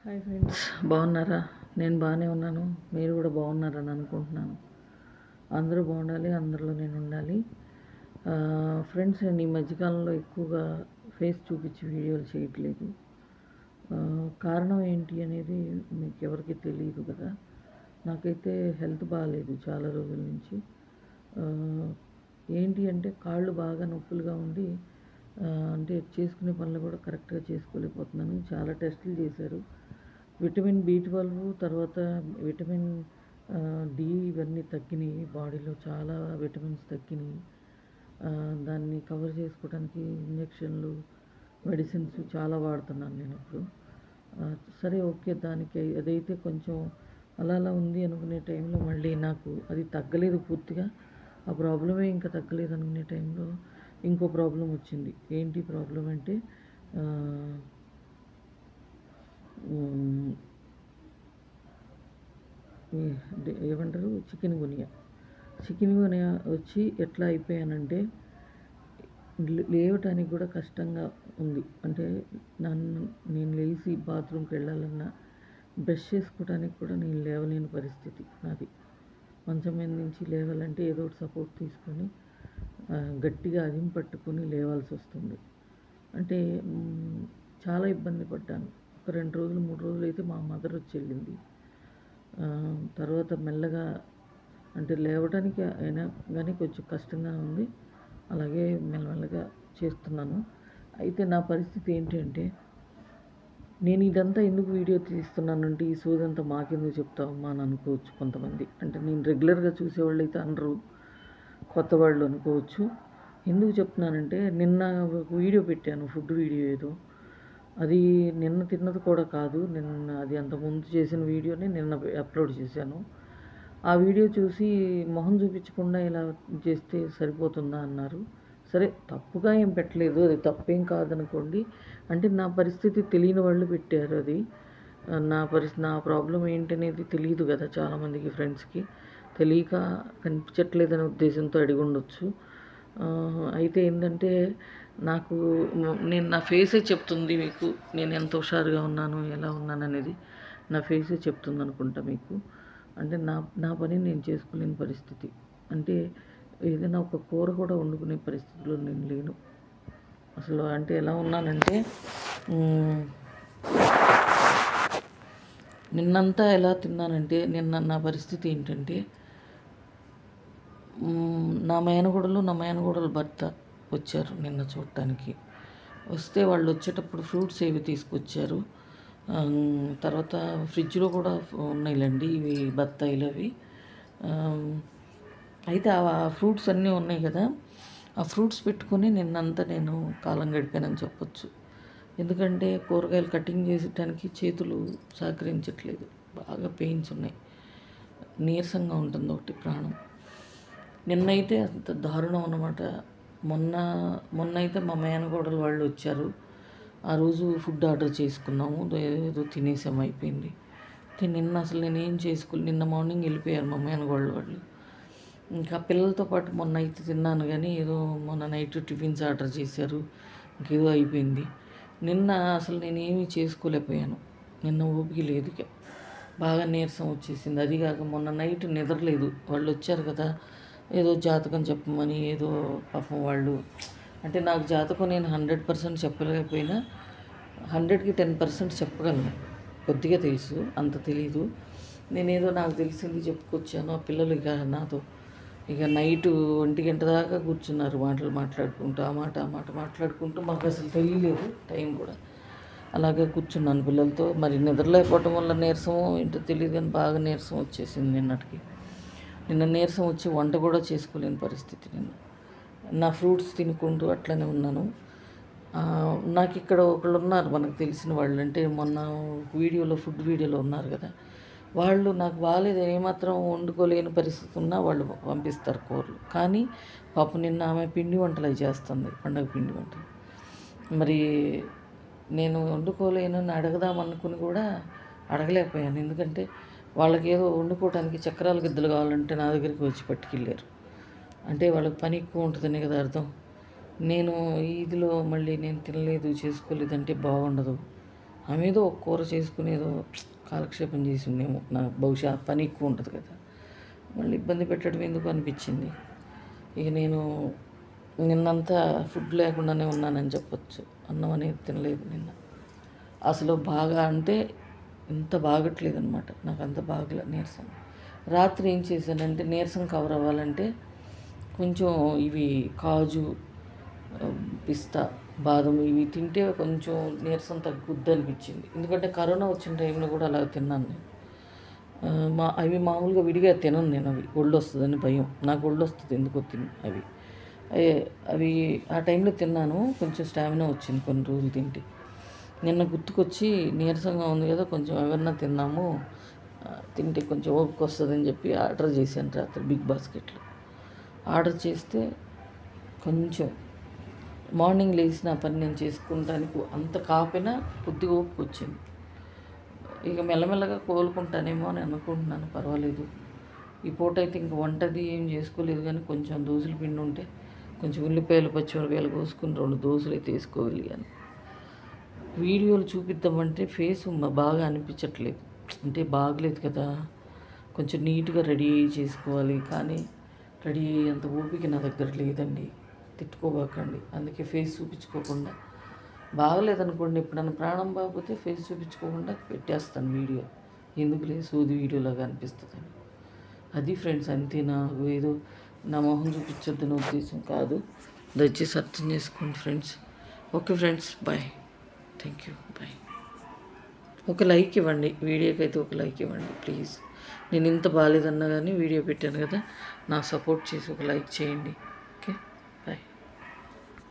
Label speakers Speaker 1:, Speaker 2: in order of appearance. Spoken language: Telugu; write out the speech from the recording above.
Speaker 1: హాయ్ ఫ్రెండ్స్, బాగున్నారా? నేను బాగానే ఉన్నాను. మీరు కూడా బాగున్నారని అనుకుంటున్నాను. అందరూ బాగుండాలి, అందరిలో నేను ఉండాలి. ఫ్రెండ్స్, నేను ఈ మధ్యకాలంలో ఎక్కువగా ఫేస్ చూపించి వీడియోలు చేయట్లేదు. కారణం ఏంటి అనేది మీకు ఎవరికి తెలియదు కదా. నాకైతే హెల్త్ బాగాలేదు చాలా రోజుల నుంచి. ఏంటి అంటే కాళ్ళు బాగా నొప్పులుగా ఉండి, అంటే చేసుకునే పనులు కూడా కరెక్ట్గా చేసుకోలేకపోతున్నాను. చాలా టెస్టులు చేశారు. విటమిన్ B12, తర్వాత విటమిన్ డి, ఇవన్నీ తగ్గినాయి. బాడీలో చాలా విటమిన్స్ తగ్గినాయి. దాన్ని కవర్ చేసుకోవడానికి ఇంజక్షన్లు, మెడిసిన్స్ చాలా వాడుతున్నాను నేను ఇప్పుడు. సరే, ఓకే, దానికి అదైతే కొంచెం అలా అలా ఉంది అనుకునే టైంలో మళ్ళీ నాకు అది తగ్గలేదు పూర్తిగా. ఆ ప్రాబ్లమే ఇంకా తగ్గలేదు అనుకునే టైంలో ఇంకో ప్రాబ్లం వచ్చింది. ఏంటి ప్రాబ్లం అంటే ఏమంటారు, చికెన్ గునియా వచ్చి ఎట్లా అయిపోయానంటే లేవటానికి కూడా కష్టంగా ఉంది. అంటే నేను లేచి బాత్రూమ్కి వెళ్ళాలన్నా, బ్రష్ చేసుకోవడానికి కూడా నేను లేవలేని పరిస్థితి నాది. మంచం మీద నుంచి లేవాలంటే ఏదో ఒకటి సపోర్ట్ తీసుకొని గట్టిగా అదిం పట్టుకొని లేవాల్సి వస్తుంది. అంటే చాలా ఇబ్బంది పడ్డాను. ఒక 2 రోజులు 3 రోజులు అయితే మా మదర్ వచ్చి వెళ్ళింది. తర్వాత మెల్లగా అంటే లేవడానికి అయినా కానీ కొంచెం కష్టంగా ఉంది. అలాగే మెల్లమెల్లగా చేస్తున్నాను. అయితే నా పరిస్థితి ఏంటి అంటే, నేను ఇదంతా ఎందుకు వీడియో తీస్తున్నానంటే, ఈ సోదంతా మాకెందుకు చెప్తావమ్మా అని అనుకోవచ్చు కొంతమంది. అంటే నేను రెగ్యులర్గా చూసేవాళ్ళు అయితే అనరు, కొత్త వాళ్ళు అనుకోవచ్చు. ఎందుకు చెప్తున్నానంటే, నిన్న ఒక వీడియో పెట్టాను, ఫుడ్ వీడియో ఏదో. అది నిన్న తిన్నది కూడా కాదు. అది అంతకుముందు చేసిన వీడియోని నిన్న అప్లోడ్ చేశాను. ఆ వీడియో చూసి మొహం చూపించకుండా ఇలా చేస్తే సరిపోతుందా అన్నారు. సరే, తప్పుగా ఏం పెట్టలేదు, అది తప్పేం కాదనుకోండి. అంటే నా పరిస్థితి తెలియని వాళ్ళు పెట్టారు అది. నా ప్రాబ్లం ఏంటనేది తెలియదు కదా చాలామందికి, ఫ్రెండ్స్కి తెలియక కనిపించట్లేదనే ఉద్దేశంతో అడిగి ఉండొచ్చు. అయితే ఏంటంటే, నేను నా ఫేసే చెప్తుంది మీకు నేను ఎంత హుషారుగా ఉన్నాను, ఎలా ఉన్నాను అనేది నా ఫేసే చెప్తుంది అనుకుంటా మీకు. అంటే నా పని నేను చేసుకోలేని పరిస్థితి. అంటే ఏదైనా ఒక కూర కూడా వండుకునే పరిస్థితిలో నేను లేను అసలు. అంటే ఎలా ఉన్నానంటే, నిన్నంతా ఎలా తిన్నానంటే, నిన్న నా పరిస్థితి ఏంటంటే, నా మేనగోడలు భర్త వచ్చారు నిన్న చూడటానికి. వస్తే వాళ్ళు వచ్చేటప్పుడు ఫ్రూట్స్ ఏవి తీసుకొచ్చారు. తర్వాత ఫ్రిడ్జ్లో కూడా ఉన్నాయిలేండి ఇవి బత్తాయిలు అవి. అయితే ఆ ఫ్రూట్స్ అన్నీ ఉన్నాయి కదా, ఆ ఫ్రూట్స్ పెట్టుకొని నిన్నంతా నేను కాలం గడిపానని చెప్పొచ్చు. ఎందుకంటే కూరగాయలు కటింగ్ చేసేటానికి చేతులు సహకరించట్లేదు, బాగా పెయిన్స్ ఉన్నాయి, నీరసంగా ఉంటుంది ఒకటి ప్రాణం. నిన్నైతే అంత దారుణం అన్నమాట. మొన్న అయితే మా మేనగోడలు వాళ్ళు వచ్చారు. ఆ రోజు ఫుడ్ ఆర్డర్ చేసుకున్నాము, ఏదో తినేసాము, అయిపోయింది. నిన్న అసలు నేనేం చేసుకోలేదు. నిన్న మార్నింగ్ వెళ్ళిపోయారు మా మేనగోడలు వాళ్ళు. ఇంకా పిల్లలతో పాటు మొన్న అయితే తిన్నాను, కానీ ఏదో మొన్న నైట్ టిఫిన్స్ ఆర్డర్ చేశారు, ఇంకేదో అయిపోయింది. నిన్న అసలు నేనేమీ చేసుకోలేకపోయాను. నిన్న ఓపిక లేదు, ఇక బాగా నీరసం వచ్చేసింది. అదిగాక మొన్న నైట్ నిద్రలేదు. వాళ్ళు వచ్చారు కదా, ఏదో జాతకం చెప్పమని, ఏదో పాపం వాళ్ళు. అంటే నాకు జాతకం నేను 100% చెప్పలేకపోయినా 100కి 10% చెప్పగలను. కొద్దిగా తెలుసు, అంత తెలీదు. నేనేదో నాకు తెలిసింది చెప్పుకొచ్చాను. ఆ పిల్లలు ఇక నైట్ 1 గంట దాకా కూర్చున్నారు, మాట్లాడుకుంటూ ఆ మాట మాట్లాడుకుంటూ. మాకు అసలు తెలియలేదు టైం కూడా. అలాగే కూర్చున్నాను పిల్లలతో. మరి నిద్రలేకపోవటం వల్ల నీరసమో ఏంటో తెలియదు, కానీ బాగా నీరసం వచ్చేసింది నిన్నటికి. నిన్న నీరసం వచ్చి వంట కూడా చేసుకోలేని పరిస్థితి. నా ఫ్రూట్స్ తినుకుంటూ అట్లనే ఉన్నాను. నాకు ఇక్కడ ఒకళ్ళు ఉన్నారు, మనకు తెలిసిన వాళ్ళు. అంటే మొన్న ఫుడ్ వీడియోలో ఉన్నారు కదా, వాళ్ళు నాకు బాగాలేదు, ఏమాత్రం వండుకోలేని పరిస్థితి ఉన్నా వాళ్ళు పంపిస్తారు కూరలు. కానీ పాపం నిన్న ఆమె పిండి వంటలు అవి చేస్తుంది, పండగ పిండి వంటలు. మరి నేను వండుకోలేనని అడగదామనుకుని కూడా అడగలేకపోయాను. ఎందుకంటే వాళ్ళకి ఏదో వండుకోవడానికి చక్రాల గిద్దలు కావాలంటే నా దగ్గరికి వచ్చి పట్టుకెళ్ళారు. అంటే వాళ్ళకి పని ఎక్కువ ఉంటుందని కదా అర్థం. నేను ఇదిలో మళ్ళీ నేను తినలేదు, చేసుకోలేదంటే బాగుండదు. ఆమె ఏదో ఒక కూర చేసుకుని ఏదో కాలక్షేపం చేసి ఉండేమో, నాకు బహుశా పని ఎక్కువ ఉంటుంది కదా, మళ్ళీ ఇబ్బంది పెట్టడం ఎందుకు అనిపించింది. ఇక నేను నిన్నంతా ఫుడ్ లేకుండానే ఉన్నానని చెప్పొచ్చు. అన్నం అనేది తినలేదు నిన్న. అసలు బాగా అంటే ఇంత బాగట్లేదనమాట, నాకు అంత బాగలే నీరసం. రాత్రి ఏం చేశానంటే నీరసం కవర్ అవ్వాలంటే కొంచెం ఇవి కాజు, పిస్తా, బాదం ఇవి తింటే కొంచెం నీరసం తగ్గుద్ది అనిపించింది. ఎందుకంటే కరోనా వచ్చిన టైంలో కూడా అలా తిన్నాను నేను. అవి మామూలుగా విడిగా తినను నేను, అవి ఒళ్ళు వస్తుందని భయం నాకు. ఒళ్ళు వస్తుంది ఎందుకో అవి అవి ఆ టైంలో తిన్నాను, కొంచెం స్టామినా వచ్చింది కొన్ని రోజులు తింటే. నిన్న గుర్తుకొచ్చి నీరసంగా ఉంది కదా, కొంచెం ఎవరన్నా తిన్నాము, తింటే కొంచెం ఓపిక వస్తుందని చెప్పి ఆర్డర్ చేశాను రాత్రి బిగ్ బాస్కెట్లో. ఆర్డర్ చేస్తే కొంచెం మార్నింగ్ లేచి నా పని నేను చేసుకుంటానికి అంత కాపినా కొద్దిగా ఓపిక వచ్చింది. ఇక మెల్లమెల్లగా కోలుకుంటానేమో అని అనుకుంటున్నాను, పర్వాలేదు. ఈ పూట అయితే ఇంక వంటది ఏం చేసుకోలేదు, కానీ కొంచెం దోశల పిండి ఉంటే కొంచెం ఉల్లిపాయలు పచ్చిమిరపాయలు కోసుకుని 2 దోశలు అయితే వేసుకోగలిగాను. వీడియోలు చూపిద్దామంటే ఫేస్ బాగా అనిపించట్లేదు, అంటే బాగలేదు కదా, కొంచెం నీట్గా రెడీ చేసుకోవాలి, కానీ రెడీ అయ్యేంత ఓపిక నా దగ్గర లేదండి. తిట్టుకోబాకండి, అందుకే ఫేస్ చూపించుకోకుండా. బాగలేదనుకోండి, ఎప్పుడన్నా ప్రాణం బాగపోతే ఫేస్ చూపించుకోకుండా పెట్టేస్తాను వీడియో, ఎందుకులే సూది వీడియోలాగా అనిపిస్తుందని. అది ఫ్రెండ్స్, అంతే. నాకు ఏదో నా మొహం చూపించొద్దనే ఉద్దేశం కాదు, దయచేసి అర్థం చేసుకోండి friends. Okay friends, bye, thank you, bye. ఒక లైక్ ఇవ్వండి, వీడియోకి అయితే ఒక లైక్ ఇవ్వండి ప్లీజ్. నేను ఇంత బాగాలేదన్నా కానీ వీడియో పెట్టాను కదా, నాకు సపోర్ట్ చేసి ఒక లైక్ చేయండి.